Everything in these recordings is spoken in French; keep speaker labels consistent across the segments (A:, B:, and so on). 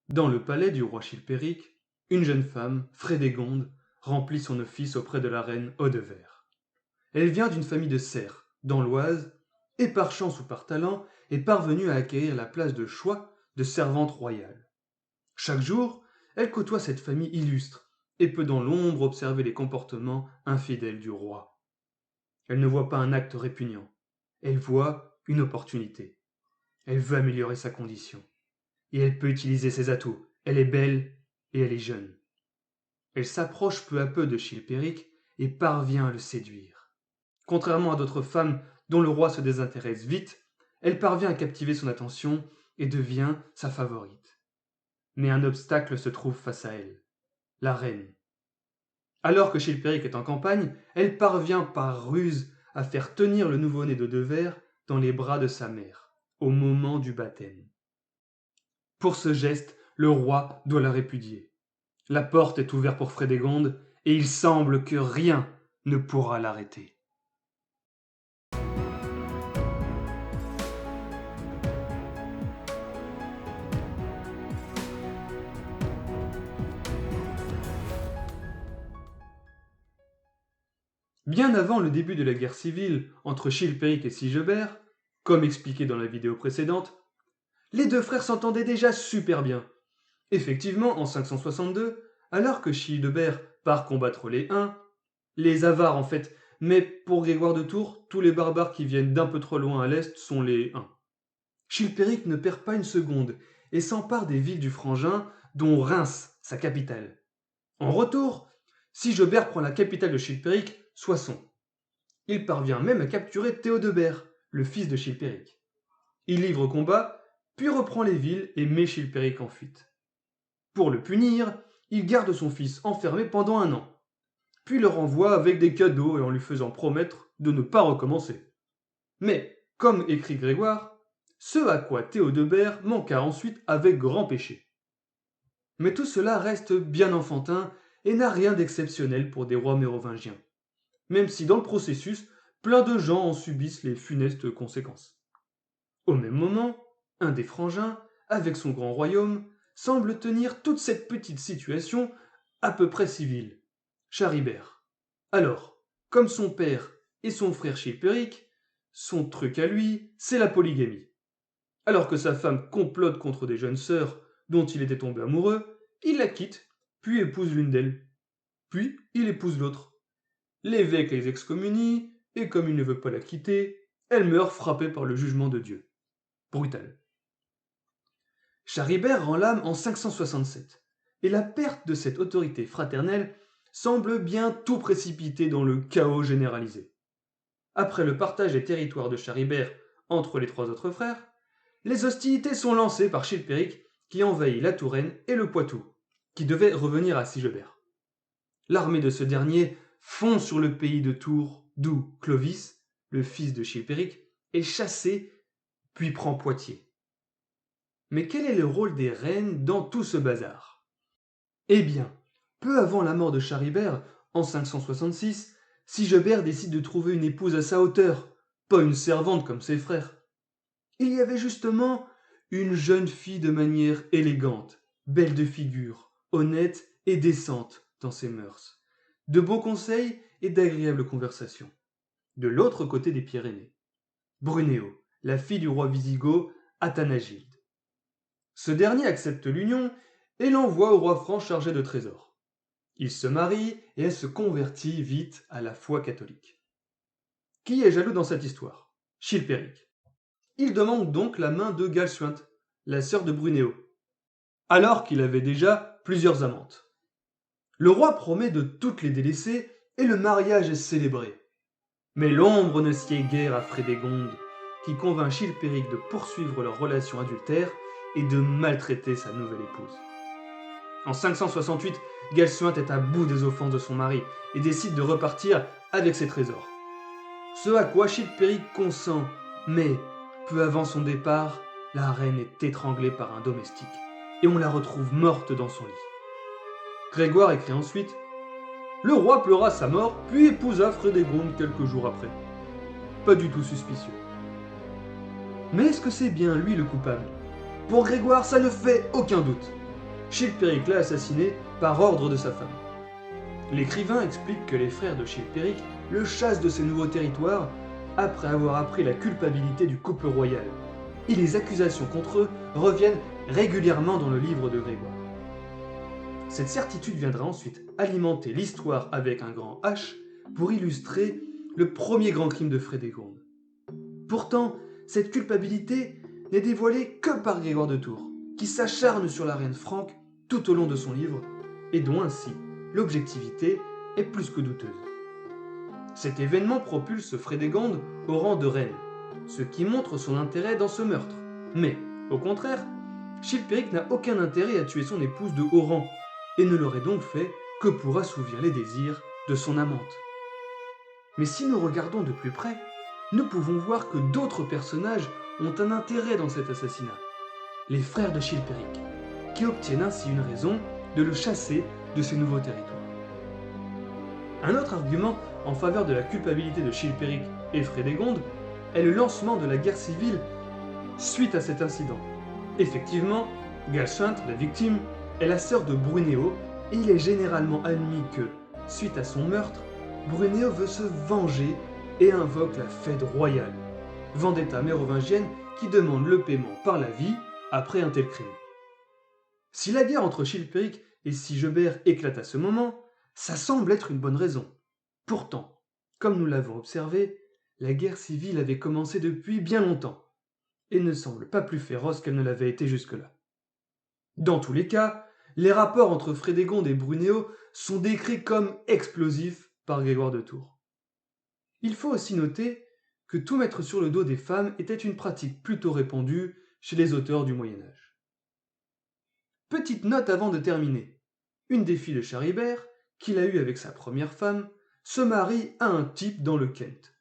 A: Dans le palais du roi Chilpéric, une jeune femme, Frédégonde, remplit son office auprès de la reine Audevert. Elle vient d'une famille de serfs, dans l'Oise, et par chance ou par talent est parvenue à acquérir la place de choix de servante royale. Chaque jour, elle côtoie cette famille illustre et peut dans l'ombre observer les comportements infidèles du roi. Elle ne voit pas un acte répugnant, elle voit une opportunité. Elle veut améliorer sa condition. Et elle peut utiliser ses atouts. Elle est belle et elle est jeune. Elle s'approche peu à peu de Chilpéric et parvient à le séduire. Contrairement à d'autres femmes dont le roi se désintéresse vite, elle parvient à captiver son attention et devient sa favorite. Mais un obstacle se trouve face à elle, la reine. Alors que Chilpéric est en campagne, elle parvient par ruse à faire tenir le nouveau-né de Devers dans les bras de sa mère, au moment du baptême. Pour ce geste, le roi doit la répudier. La porte est ouverte pour Frédégonde, et il semble que rien ne pourra l'arrêter. Bien avant le début de la guerre civile entre Chilpéric et Sigebert, comme expliqué dans la vidéo précédente, les deux frères s'entendaient déjà super bien. Effectivement, en 562, alors que Childebert part combattre les Huns, les Avars en fait, mais pour Grégoire de Tours, tous les barbares qui viennent d'un peu trop loin à l'est sont les Huns. Chilpéric ne perd pas une seconde et s'empare des villes du Frangin, dont Reims, sa capitale. En retour, Sigebert prend la capitale de Chilpéric, Soissons. Il parvient même à capturer Théodebert, le fils de Chilpéric. Il livre combat, puis reprend les villes et met Chilpéric en fuite. Pour le punir, il garde son fils enfermé pendant 1 an, puis le renvoie avec des cadeaux et en lui faisant promettre de ne pas recommencer. Mais, comme écrit Grégoire, ce à quoi Théodebert manqua ensuite avec grand péché. Mais tout cela reste bien enfantin et n'a rien d'exceptionnel pour des rois mérovingiens, même si dans le processus, plein de gens en subissent les funestes conséquences. Au même moment, un des frangins, avec son grand royaume, semble tenir toute cette petite situation à peu près civile, Charibert. Alors, comme son père et son frère Chilpéric, son truc à lui, c'est la polygamie. Alors que sa femme complote contre des jeunes sœurs dont il était tombé amoureux, il la quitte, puis épouse l'une d'elles. Puis il épouse l'autre. L'évêque les excommunie, et comme il ne veut pas la quitter, elle meurt frappée par le jugement de Dieu. Brutal. Charibert rend l'âme en 567, et la perte de cette autorité fraternelle semble bien tout précipiter dans le chaos généralisé. Après le partage des territoires de Charibert entre les 3 autres frères, les hostilités sont lancées par Chilpéric qui envahit la Touraine et le Poitou, qui devait revenir à Sigebert. L'armée de ce dernier fond sur le pays de Tours, d'où Clovis, le fils de Chilpéric, est chassé puis prend Poitiers. Mais quel est le rôle des reines dans tout ce bazar? Eh bien, peu avant la mort de Charibert, en 566, Sigebert décide de trouver une épouse à sa hauteur, pas une servante comme ses frères. Il y avait justement une jeune fille de manière élégante, belle de figure, honnête et décente dans ses mœurs, de bons conseils et d'agréables conversations. De l'autre côté des Pyrénées, Brunéo, la fille du roi wisigoth Athanagilde. Ce dernier accepte l'union et l'envoie au roi franc chargé de trésors. Il se marie et elle se convertit vite à la foi catholique. Qui est jaloux dans cette histoire? Chilpéric. Il demande donc la main de Galsuinte, la sœur de Brunéo, alors qu'il avait déjà plusieurs amantes. Le roi promet de toutes les délaisser et le mariage est célébré. Mais l'ombre ne sied guère à Frédégonde, qui convainc Chilpéric de poursuivre leur relation adultère et de maltraiter sa nouvelle épouse. En 568, Galsuinte est à bout des offenses de son mari et décide de repartir avec ses trésors. Ce à quoi Chilpéric consent, mais peu avant son départ, la reine est étranglée par un domestique et on la retrouve morte dans son lit. Grégoire écrit ensuite: le roi pleura sa mort, puis épousa Frédégonde quelques jours après. Pas du tout suspicieux. Mais est-ce que c'est bien lui le coupable? Pour Grégoire, ça ne fait aucun doute. Chilpéric l'a assassiné par ordre de sa femme. L'écrivain explique que les frères de Chilpéric le chassent de ses nouveaux territoires après avoir appris la culpabilité du couple royal. Et les accusations contre eux reviennent régulièrement dans le livre de Grégoire. Cette certitude viendra ensuite alimenter l'histoire avec un grand H pour illustrer le premier grand crime de Frédégonde. Pourtant, cette culpabilité n'est dévoilée que par Grégoire de Tours, qui s'acharne sur la reine franque tout au long de son livre, et dont ainsi l'objectivité est plus que douteuse. Cet événement propulse Frédégonde au rang de reine, ce qui montre son intérêt dans ce meurtre. Mais, au contraire, Chilpéric n'a aucun intérêt à tuer son épouse de haut rang, et ne l'aurait donc fait que pour assouvir les désirs de son amante. Mais si nous regardons de plus près, nous pouvons voir que d'autres personnages ont un intérêt dans cet assassinat. Les frères de Chilpéric, qui obtiennent ainsi une raison de le chasser de ses nouveaux territoires. Un autre argument en faveur de la culpabilité de Chilpéric et Frédégonde est le lancement de la guerre civile suite à cet incident. Effectivement, Galsuinte, la victime, est la sœur de Brunéo et il est généralement admis que, suite à son meurtre, Brunéo veut se venger et invoque la Fède royale, vendetta mérovingienne qui demande le paiement par la vie après un tel crime. Si la guerre entre Chilpéric et Sigebert éclate à ce moment, ça semble être une bonne raison. Pourtant, comme nous l'avons observé, la guerre civile avait commencé depuis bien longtemps et ne semble pas plus féroce qu'elle ne l'avait été jusque-là. Dans tous les cas, les rapports entre Frédégonde et Brunéo sont décrits comme explosifs par Grégoire de Tours. Il faut aussi noter que tout mettre sur le dos des femmes était une pratique plutôt répandue chez les auteurs du Moyen-Âge. Petite note avant de terminer. Une des filles de Charibert, qu'il a eue avec sa première femme, se marie à un type dans le Kent.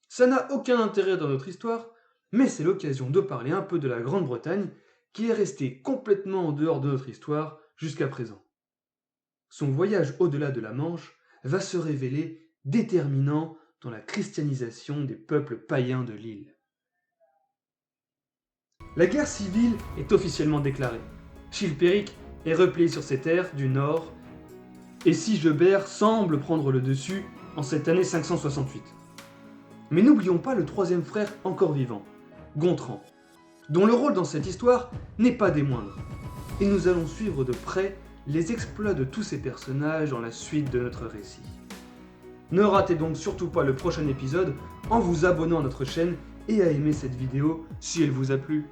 A: Ça n'a aucun intérêt dans notre histoire, mais c'est l'occasion de parler un peu de la Grande-Bretagne qui est restée complètement en dehors de notre histoire jusqu'à présent. Son voyage au-delà de la Manche va se révéler déterminant dans la christianisation des peuples païens de l'île. La guerre civile est officiellement déclarée. Chilpéric est replié sur ses terres du nord et Sigebert semble prendre le dessus en cette année 568. Mais n'oublions pas le troisième frère encore vivant, Gontran, dont le rôle dans cette histoire n'est pas des moindres. Et nous allons suivre de près les exploits de tous ces personnages dans la suite de notre récit. Ne ratez donc surtout pas le prochain épisode en vous abonnant à notre chaîne et à aimer cette vidéo si elle vous a plu.